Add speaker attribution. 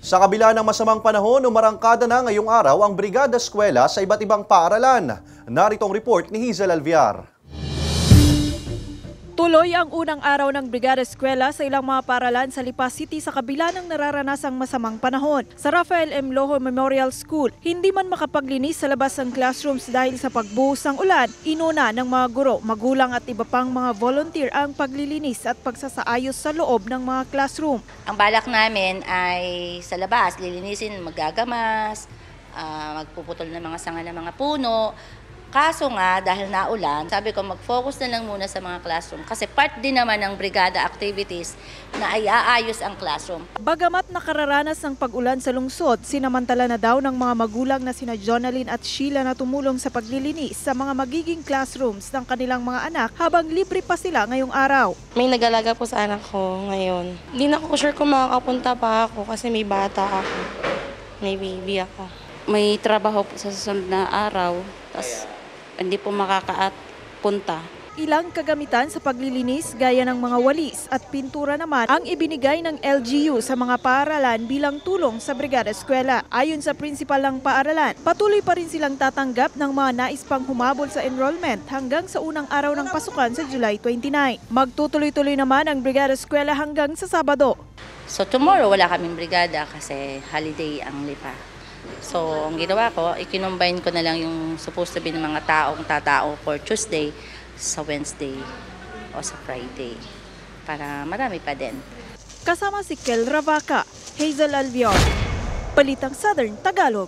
Speaker 1: Sa kabila ng masamang panahon, umarangkada na ngayong araw ang Brigada Eskwela sa iba't ibang paaralan. Narito ang report ni Hazel Alviar.
Speaker 2: Tuloy ang unang araw ng Brigada Eskwela sa ilang mga paaralan sa Lipa City sa kabila ng nararanasang masamang panahon. Sa Rafael M. Lojo Memorial School, hindi man makapaglinis sa labas ng classrooms dahil sa pagbuhos ng ulan, inuna ng mga guro, magulang at iba pang mga volunteer ang paglilinis at pagsasaayos sa loob ng mga classroom.
Speaker 3: Ang balak namin ay sa labas, lilinisin, magagamas, magpuputol ng mga sanga ng mga puno. Kaso nga, dahil naulan, sabi ko mag-focus na lang muna sa mga classroom kasi part din naman ng brigada activities na ay aayos ang classroom.
Speaker 2: Bagamat nakararanas ng pag-ulan sa lungsod, sinamantala na daw ng mga magulang na sina Jonalyn at Sheila na tumulong sa paglilinis sa mga magiging classrooms ng kanilang mga anak habang libre pa sila ngayong araw.
Speaker 4: May nag-alaga po sa anak ko ngayon. Hindi na ako sure kung makakapunta pa ako kasi may bata ako. May baby ako.
Speaker 5: May trabaho po sa susunod na araw, tapos hindi po makakapunta.
Speaker 2: Ilang kagamitan sa paglilinis gaya ng mga walis at pintura naman ang ibinigay ng LGU sa mga paaralan bilang tulong sa Brigada Eskwela. Ayon sa principal ng paaralan, patuloy pa rin silang tatanggap ng mga nais pang humabol sa enrollment hanggang sa unang araw ng pasukan sa July 29. Magtutuloy-tuloy naman ang Brigada Eskwela hanggang sa Sabado.
Speaker 3: So tomorrow wala kaming brigada kasi holiday ang Lipa. So, ang ginawa ko, i-combine ko na lang yung supposed to be ng mga taong tatao for Tuesday sa Wednesday o sa Friday para marami pa din.
Speaker 2: Kasama si Kel Ravaca, Hazel Alviar, Balitang Southern Tagalog.